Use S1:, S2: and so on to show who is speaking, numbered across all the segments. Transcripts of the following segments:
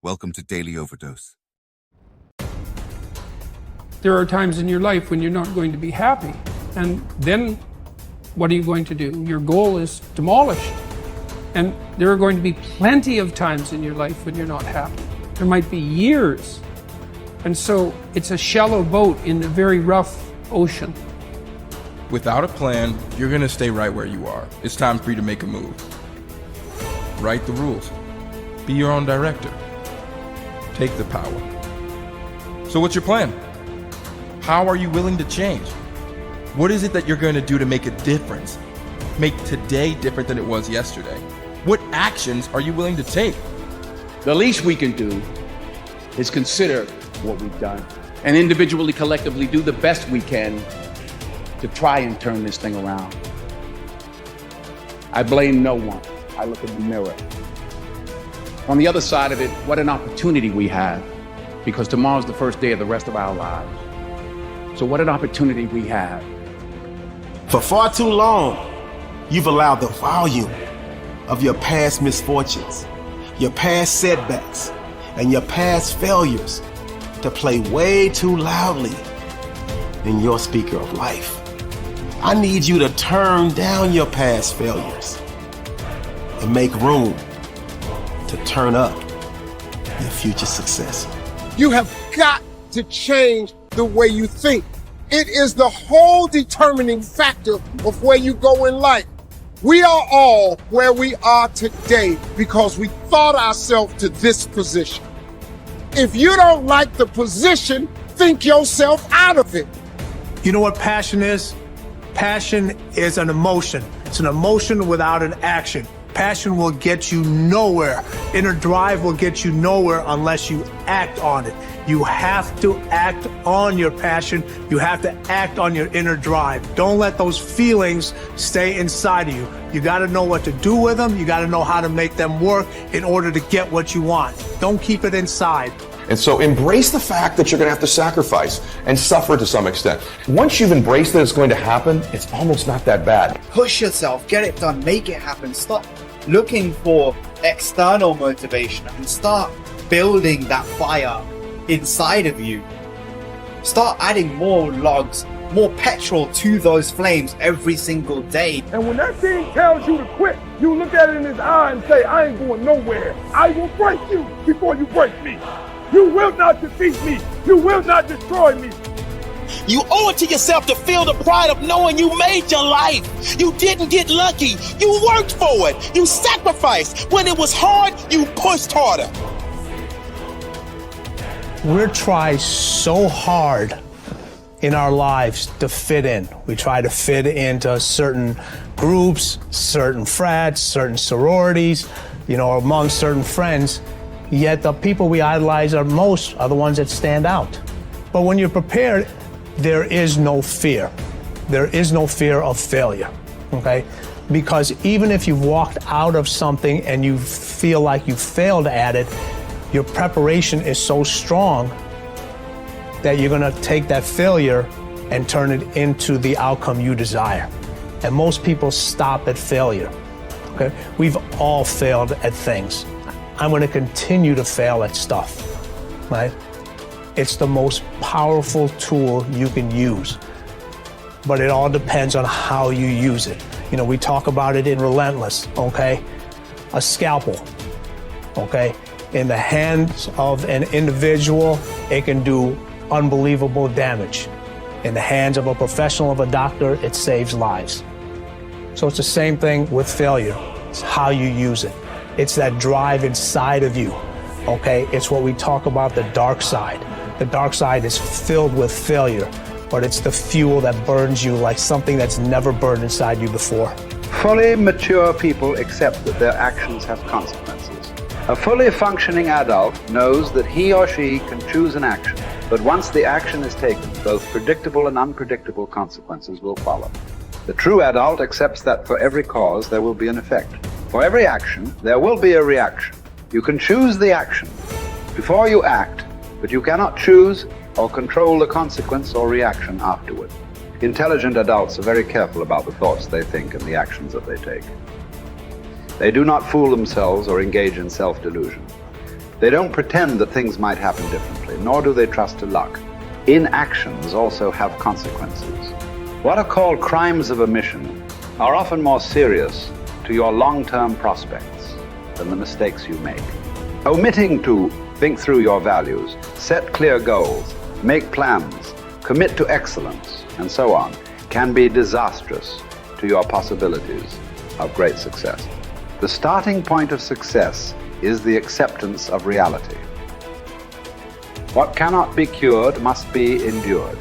S1: Welcome to Daily Overdose.
S2: There are times in your life when you're not going to be happy. And then what are you going to do? Your goal is demolished. And there are going to be plenty of times in your life when you're not happy. There might be years. And so it's a shallow boat in a very rough ocean.
S3: Without a plan, you're gonna stay right where you are. It's time for you to make a move. Write the rules. Be your own director. Take the power. So what's your plan? How are you willing to change? What is it that you're going to do to make a difference? Make today different than it was yesterday? What actions are you willing to take?
S4: The least we can do is consider what we've done and individually, collectively do the best we can to try and turn this thing around. I blame no one. I look in the mirror. On the other side of it, what an opportunity we have, because tomorrow's the first day of the rest of our lives. So what an opportunity we have.
S5: For far too long, you've allowed the volume of your past misfortunes, your past setbacks, and your past failures to play way too loudly in your speaker of life. I need you to turn down your past failures and make room to turn up your future success.
S6: You have got to change the way you think. It is the whole determining factor of where you go in life. We are all where we are today because we thought ourselves to this position. If you don't like the position, think yourself out of it.
S7: You know what passion is? Passion is an emotion. It's an emotion without an action. Passion will get you nowhere. Inner drive will get you nowhere unless you act on it. You have to act on your passion. You have to act on your inner drive. Don't let those feelings stay inside of you. You got to know what to do with them. You got to know how to make them work in order to get what you want. Don't keep it inside.
S8: And so embrace the fact that you're going to have to sacrifice and suffer to some extent. Once you've embraced that it's going to happen, it's almost not that bad.
S9: Push yourself, get it done, make it happen. Stop looking for external motivation and start building that fire inside of you. Start adding more logs, more petrol to those flames every single day.
S10: And when that thing tells you to quit, you look at it in his eye and say, I ain't going nowhere. I will break you before you break me. You will not defeat me. You will not destroy me.
S5: You owe it to yourself to feel the pride of knowing you made your life. You didn't get lucky. You worked for it. You sacrificed. When it was hard, you pushed harder.
S7: We try so hard in our lives to fit in. We try to fit into certain groups, certain frats, certain sororities, among certain friends. Yet the people we idolize are the ones that stand out. But when you're prepared, there is no fear. There is no fear of failure, okay? Because even if you've walked out of something and you feel like you failed at it, your preparation is so strong that you're gonna take that failure and turn it into the outcome you desire. And most people stop at failure, okay? We've all failed at things. I'm gonna continue to fail at stuff, right? It's the most powerful tool you can use, but it all depends on how you use it. We talk about it in Relentless, okay? A scalpel, okay? In the hands of an individual, it can do unbelievable damage. In the hands of a professional, of a doctor, it saves lives. So it's the same thing with failure. It's how you use it. It's that drive inside of you, okay? It's what we talk about, the dark side. The dark side is filled with failure, but it's the fuel that burns you like something that's never burned inside you before.
S11: Fully mature people accept that their actions have consequences. A fully functioning adult knows that he or she can choose an action, but once the action is taken, both predictable and unpredictable consequences will follow. The true adult accepts that for every cause there will be an effect. For every action, there will be a reaction. You can choose the action before you act, but you cannot choose or control the consequence or reaction afterward. Intelligent adults are very careful about the thoughts they think and the actions that they take. They do not fool themselves or engage in self-delusion. They don't pretend that things might happen differently, nor do they trust to luck. Inactions also have consequences. What are called crimes of omission are often more serious to your long-term prospects than the mistakes you make. Omitting to think through your values, set clear goals, make plans, commit to excellence, and so on, can be disastrous to your possibilities of great success. The starting point of success is the acceptance of reality. What cannot be cured must be endured.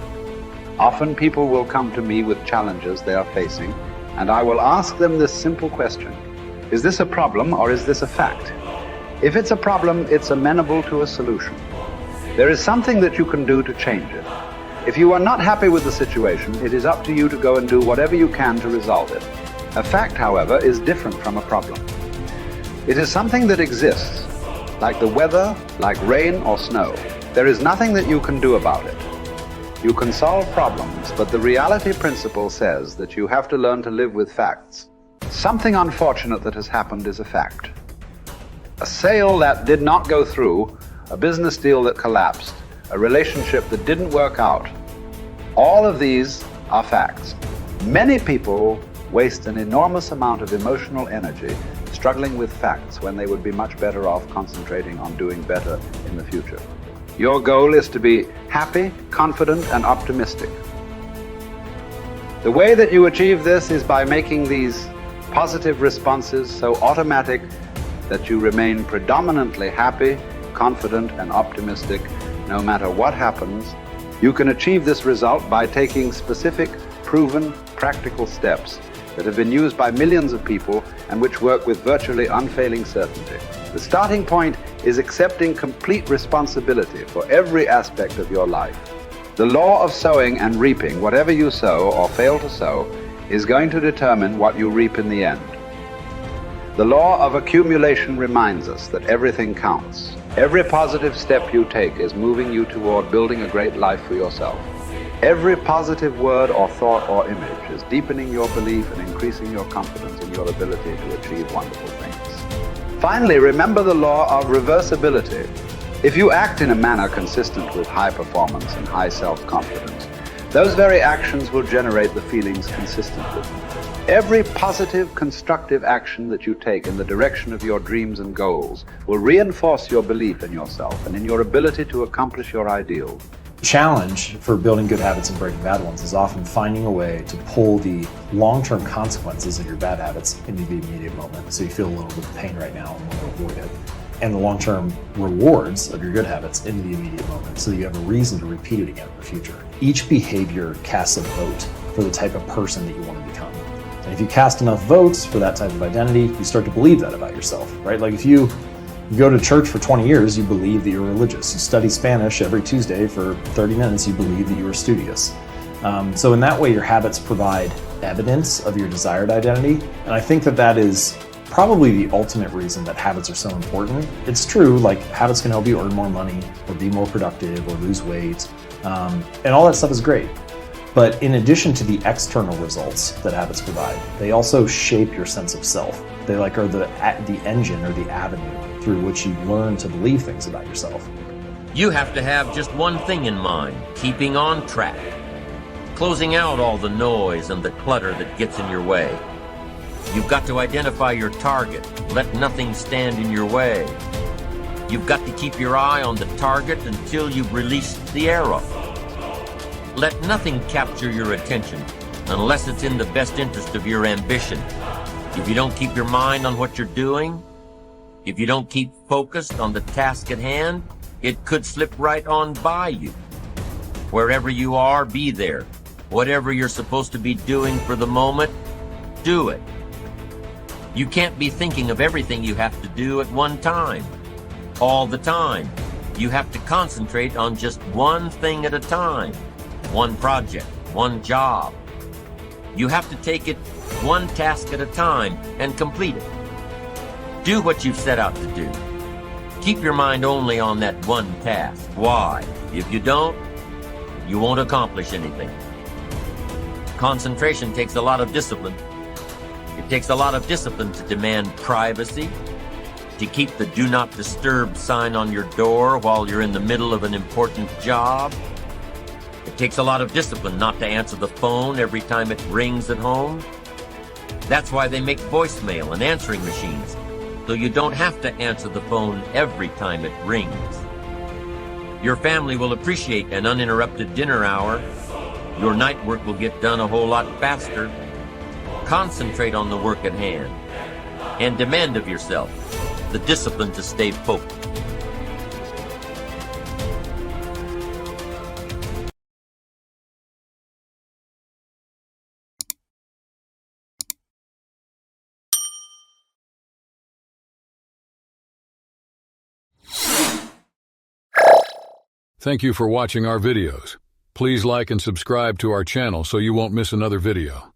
S11: Often people will come to me with challenges they are facing, and I will ask them this simple question: is this a problem or is this a fact? If it's a problem, it's amenable to a solution. There is something that you can do to change it. If you are not happy with the situation, it is up to you to go and do whatever you can to resolve it. A fact, however, is different from a problem. It is something that exists, like the weather, like rain or snow. There is nothing that you can do about it. You can solve problems, but the reality principle says that you have to learn to live with facts. Something unfortunate that has happened is a fact. A sale that did not go through, a business deal that collapsed, a relationship that didn't work out. All of these are facts. Many people waste an enormous amount of emotional energy struggling with facts when they would be much better off concentrating on doing better in the future. Your goal is to be happy, confident, and optimistic. The way that you achieve this is by making these positive responses so automatic that you remain predominantly happy, confident, and optimistic no matter what happens. You can achieve this result by taking specific, proven, practical steps that have been used by millions of people and which work with virtually unfailing certainty. The starting point is accepting complete responsibility for every aspect of your life. The law of sowing and reaping, whatever you sow or fail to sow, is going to determine what you reap in the end. The law of accumulation reminds us that everything counts. Every positive step you take is moving you toward building a great life for yourself. Every positive word or thought or image is deepening your belief and increasing your confidence in your ability to achieve wonderful things. Finally, remember the law of reversibility. If you act in a manner consistent with high performance and high self-confidence, those very actions will generate the feelings consistent with them. Every positive, constructive action that you take in the direction of your dreams and goals will reinforce your belief in yourself and in your ability to accomplish your ideals.
S1: Challenge for building good habits and breaking bad ones is often finding a way to pull the long-term consequences of your bad habits into the immediate moment. So you feel a little bit of pain right now and want to avoid it. And the long-term rewards of your good habits into the immediate moment so you have a reason to repeat it again in the future. Each behavior casts a vote for the type of person that you want to become. And if you cast enough votes for that type of identity, you start to believe that about yourself, right? Like if you go to church for 20 years, you believe that you're religious. You study Spanish every Tuesday for 30 minutes, you believe that you are studious. So in that way, your habits provide evidence of your desired identity. And I think that that is probably the ultimate reason that habits are so important. It's true, like habits can help you earn more money or be more productive or lose weight. And all that stuff is great. But in addition to the external results that habits provide, they also shape your sense of self. They are the engine or the avenue through which you learn to believe things about yourself.
S12: You have to have just one thing in mind: keeping on track. Closing out all the noise and the clutter that gets in your way. You've got to identify your target. Let nothing stand in your way. You've got to keep your eye on the target until you've released the arrow. Let nothing capture your attention unless it's in the best interest of your ambition. If you don't keep your mind on what you're doing, if you don't keep focused on the task at hand, it could slip right on by you. Wherever you are, be there. Whatever you're supposed to be doing for the moment, do it. You can't be thinking of everything you have to do at one time, all the time. You have to concentrate on just one thing at a time. One project, one job. You have to take it one task at a time and complete it. Do what you've set out to do. Keep your mind only on that one task. Why? If you don't, you won't accomplish anything. Concentration takes a lot of discipline. It takes a lot of discipline to demand privacy, To keep the do not disturb sign on your door while you're in the middle of an important job? It takes a lot of discipline not to answer the phone every time it rings at home. That's why they make voicemail and answering machines, so you don't have to answer the phone every time it rings. Your family will appreciate an uninterrupted dinner hour. Your night work will get done a whole lot faster. Concentrate on the work at hand and demand of yourself the discipline to stay focused.
S13: Thank you for watching our videos. Please like and subscribe to our channel so you won't miss another video.